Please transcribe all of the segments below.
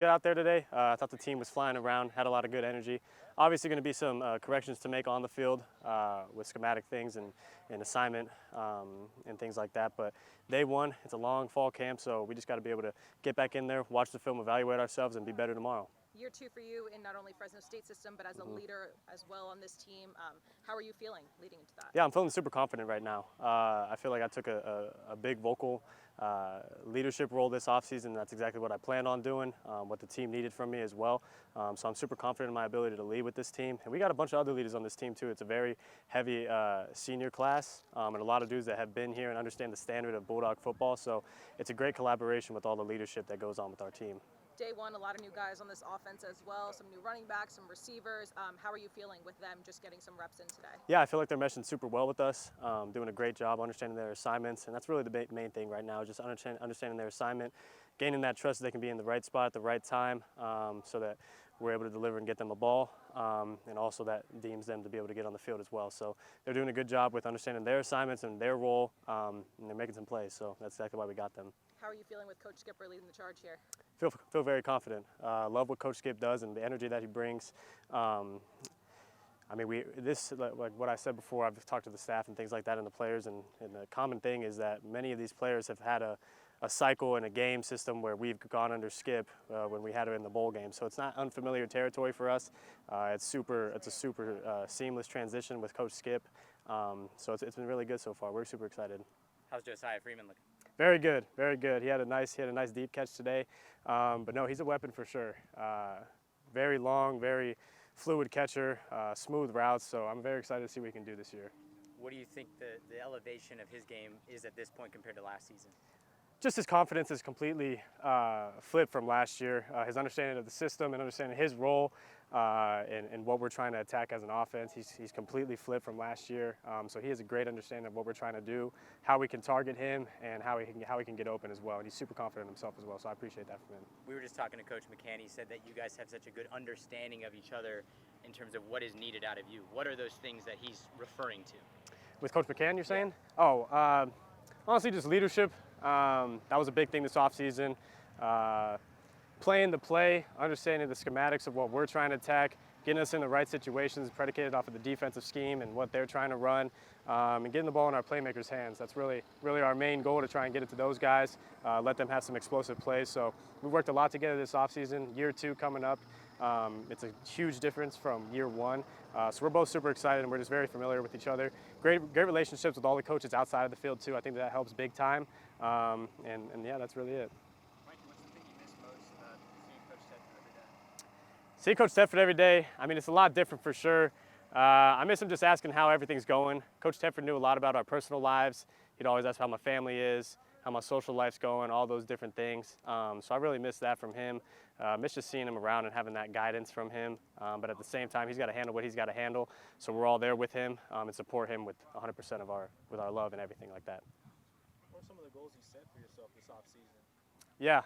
Get out there today. I thought the team was flying around, had a lot of good energy. Obviously going to be some corrections to make on the field with schematic things and assignment and things like that. But day one, it's a long fall camp, so we just got to be able to get back in there, watch the film, evaluate ourselves, and be better tomorrow. Year two for you in not only Fresno State system, but as a leader as well on this team. How are you feeling leading into that? Yeah, I'm feeling super confident right now. I feel like I took a big vocal leadership role this offseason. That's exactly what I planned on doing, what the team needed from me as well. So I'm super confident in my ability to lead with this team. And we got a bunch of other leaders on this team too. It's a very heavy senior class and a lot of dudes that have been here and understand the standard of Bulldog football. So it's a great collaboration with all the leadership that goes on with our team. Day one, a lot of new guys on this offense as well, some new running backs, some receivers. How are you feeling with them just getting some reps in today? Yeah, I feel like they're meshing super well with us, doing a great job understanding their assignments, and that's really the main thing right now, just understanding their assignment, gaining that trust that they can be in the right spot at the right time so that we're able to deliver and get them a ball, and also that deems them to be able to get on the field as well. So they're doing a good job with understanding their assignments and their role, and they're making some plays, so that's exactly why we got them. How are you feeling with Coach Skipper leading the charge here? Feel very confident. Love what Coach Skip does and the energy that he brings. I mean, like what I said before, I've talked to the staff and things like that and the players, and the common thing is that many of these players have had a cycle and a game system where we've gone under Skip when we had her in the bowl game. So it's not unfamiliar territory for us. It's a super seamless transition with Coach Skip. So it's been really good so far. We're super excited. How's Josiah Freeman looking? Very good, very good. He had a nice deep catch today, but no, he's a weapon for sure. Very long, very fluid catcher, smooth routes. So I'm very excited to see what he can do this year. What do you think the elevation of his game is at this point compared to last season? Just his confidence is completely flipped from last year. His understanding of the system and understanding his role and what we're trying to attack as an offense, he's completely flipped from last year. So he has a great understanding of what we're trying to do, how we can target him, and how he can get open as well. And he's super confident in himself as well. So I appreciate that from him. We were just talking to Coach McCann. He said that you guys have such a good understanding of each other in terms of what is needed out of you. What are those things that he's referring to? With Coach McCann, you're saying? Oh, honestly, just leadership. That was a big thing this offseason. Playing the play, understanding the schematics of what we're trying to attack, getting us in the right situations predicated off of the defensive scheme and what they're trying to run, and getting the ball in our playmakers' hands. That's really our main goal, to try and get it to those guys, let them have some explosive plays. So we worked a lot together this offseason. Year two coming up. It's a huge difference from year one. So we're both super excited, and we're just very familiar with each other. Great relationships with all the coaches outside of the field too. I think that helps big time. And yeah, that's really it. Mikey, what's the thing you miss most about seeing Coach Tedford every day? See Coach Tedford every day. I mean, it's a lot different for sure. I miss him just asking how everything's going. Coach Tedford knew a lot about our personal lives. He'd always ask how my family is, how my social life's going, all those different things. So I really miss that from him. Miss just seeing him around and having that guidance from him. But at the same time, he's got to handle what he's got to handle. So we're all there with him and support him with 100% of our love and everything like that. What are some of the goals you set for yourself this offseason? Yeah,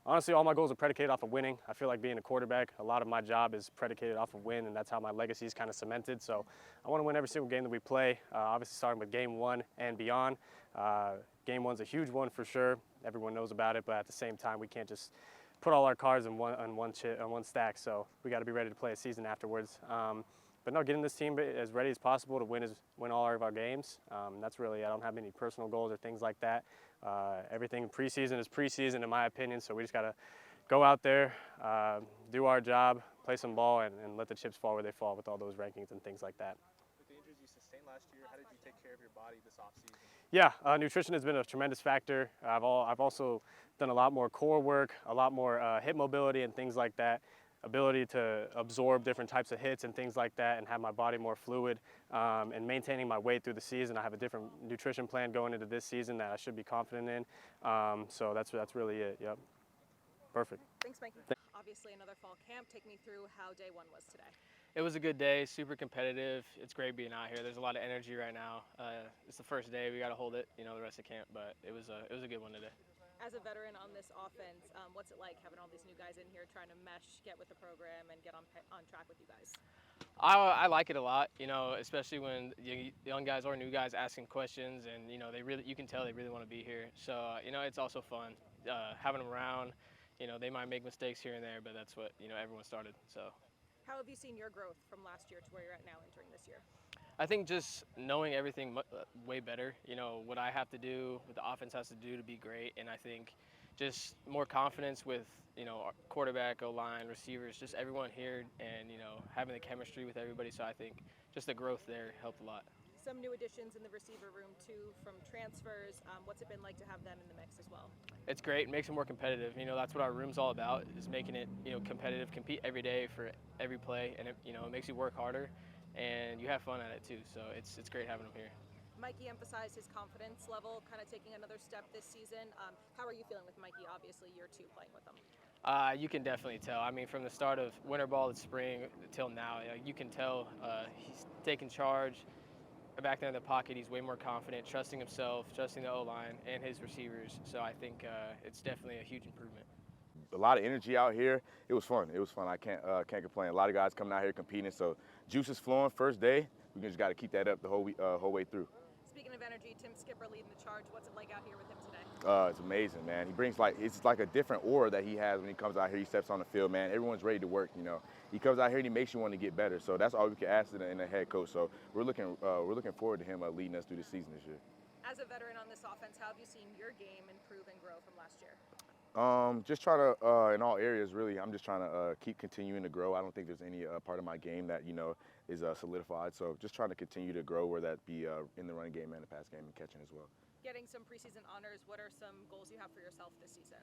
honestly, all my goals are predicated off of winning. I feel like being a quarterback, a lot of my job is predicated off of win, and that's how my legacy is kind of cemented. So I want to win every single game that we play, obviously starting with game one and beyond. Game one's a huge one for sure. Everyone knows about it, but at the same time, we can't just put all our cards on one stack. So we got to be ready to play a season afterwards. But no, getting this team as ready as possible to win all of our games. That's really, I don't have any personal goals or things like that. Everything in preseason is preseason, in my opinion. So we just got to go out there, do our job, play some ball, and let the chips fall where they fall with all those rankings and things like that. With the injuries you sustained last year, how did you take care of your body this offseason? Yeah, nutrition has been a tremendous factor. I've also done a lot more core work, a lot more hip mobility and things like that. Ability to absorb different types of hits and things like that, and have my body more fluid, and maintaining my weight through the season. I have a different nutrition plan going into this season that I should be confident in. So that's really it. Yep. Perfect. Thanks, Mikey. Obviously, another fall camp. Take me through how day one was today. It was a good day, super competitive. It's great being out here. There's a lot of energy right now. It's the first day. We got to hold it, the rest of camp, but it was a good one today. As a veteran on this offense, what's it like having all these new guys in here trying to mesh, get with the program, and get on track with you guys? I like it a lot, especially when young guys or new guys asking questions, and you can tell they really want to be here. So it's also fun having them around, you know, they might make mistakes here and there, but that's what, you know, everyone started. So How have you seen your growth from last year to where you're at now entering this year? I think just knowing everything way better, you know, what I have to do, what the offense has to do to be great, and I think just more confidence with, you know, our quarterback, O-line, receivers, just everyone here, and, you know, having the chemistry with everybody. So I think just the growth there helped a lot. Some new additions in the receiver room too from transfers. What's it been like to have them in the mix as well? It's great. It makes it more competitive. You know, that's what our room's all about, is making it, you know, competitive, compete every day for every play, and it, you know, it makes you work harder, and you have fun at it too. So it's great having them here. Mikey emphasized his confidence level, kind of taking another step this season. How are you feeling with Mikey? Obviously, year 2 playing with him. You can definitely tell. I mean, from the start of winter ball to spring till now, you can tell he's taking charge. Back there in the pocket, he's way more confident, trusting himself, trusting the O-line and his receivers. So I think it's definitely a huge improvement. A lot of energy out here. It was fun. It was fun. I can't complain. A lot of guys coming out here competing, so juice is flowing. First day, we just got to keep that up the whole way through. Speaking of energy, Tim Skipper leading the charge. What's it like out here with him today? It's amazing, man. He brings it's like a different aura that he has when he comes out here. He steps on the field, man. Everyone's ready to work. You know, he comes out here and he makes you want to get better. So that's all we can ask in a head coach. So we're looking forward to him leading us through the season this year. As a veteran on this offense, how have you seen your game improve and grow from last year? Just try to, in all areas, really, I'm just trying to keep continuing to grow. I don't think there's any part of my game that, you know, is solidified. So just trying to continue to grow, where that be in the running game and the pass game and catching as well. Getting some preseason honors, what are some goals you have for yourself this season?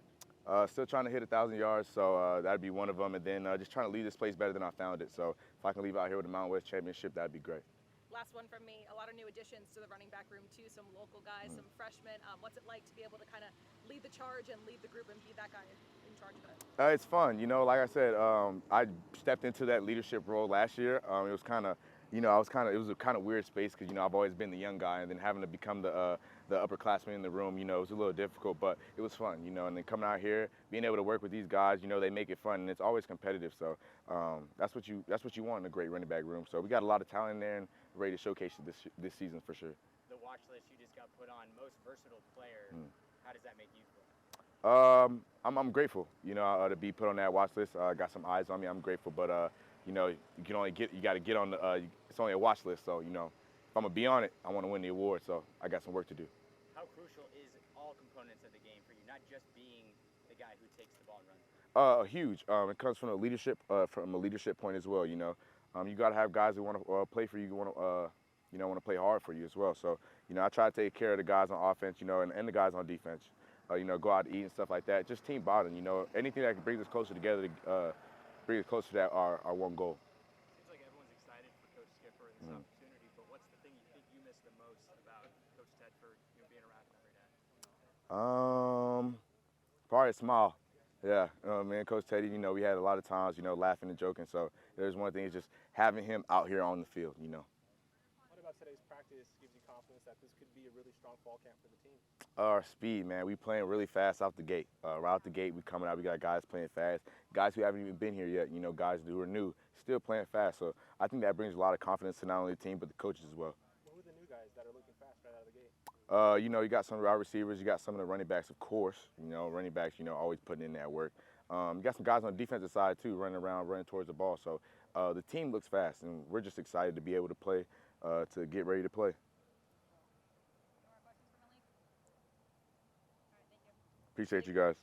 Still trying to hit 1,000 yards, so that'd be one of them. And then just trying to leave this place better than I found it. So if I can leave out here with the Mountain West Championship, that'd be great. Last one from me, a lot of new additions to the running back room too, some local guys, some freshmen. What's it like to be able to kind of lead the charge and lead the group and be that guy in charge of it? It's fun, you know, like I said, I stepped into that leadership role last year. It was kind of, you know, it was a kind of weird space because, you know, I've always been the young guy, and then having to become the upperclassman in the room, you know, it was a little difficult, but it was fun, you know, and then coming out here, being able to work with these guys, you know, they make it fun, and it's always competitive. So that's what you want in a great running back room. So we got a lot of talent in there and ready to showcase it this season for sure. The watch list you just got put on, most versatile player. How does that make you feel? I'm grateful, you know, to be put on that watch list. Got some eyes on me. I'm grateful, but you know, you got to get on the. It's only a watch list, so you know, if I'm gonna be on it, I want to win the award. So I got some work to do. How crucial is all components of the game for you, not just being the guy who takes the ball and runs? Huge. It comes from a leadership point as well. You know, you got to have guys who want to play for you. You want to play hard for you as well. So you know, I try to take care of the guys on offense, you know, and the guys on defense. You know, go out to eat and stuff like that. Just team bonding, you know, anything that can bring us closer together, bring us closer to our one goal. Seems like everyone's excited for Coach Skipper and this opportunity, but what's the thing you think you miss the most about Coach Tedford, you know, being around him every day? Probably a smile. Yeah, me and Coach Teddy, you know, we had a lot of times, you know, laughing and joking. So there's one thing, is just having him out here on the field, you know. What about today's practice gives you confidence that this could be a really strong fall camp for the team? Our speed, man. We playing really fast out the gate. Right out the gate, we coming out. We got guys playing fast. Guys who haven't even been here yet, you know, guys who are new, still playing fast. So I think that brings a lot of confidence to not only the team, but the coaches as well. Who are the new guys that are looking fast right out of the gate? You know, you got some of our receivers. You got some of the running backs, of course. You know, running backs, you know, always putting in that work. You got some guys on the defensive side, too, running around, running towards the ball. So the team looks fast, and we're just excited to be able to play, to get ready to play. Appreciate you guys.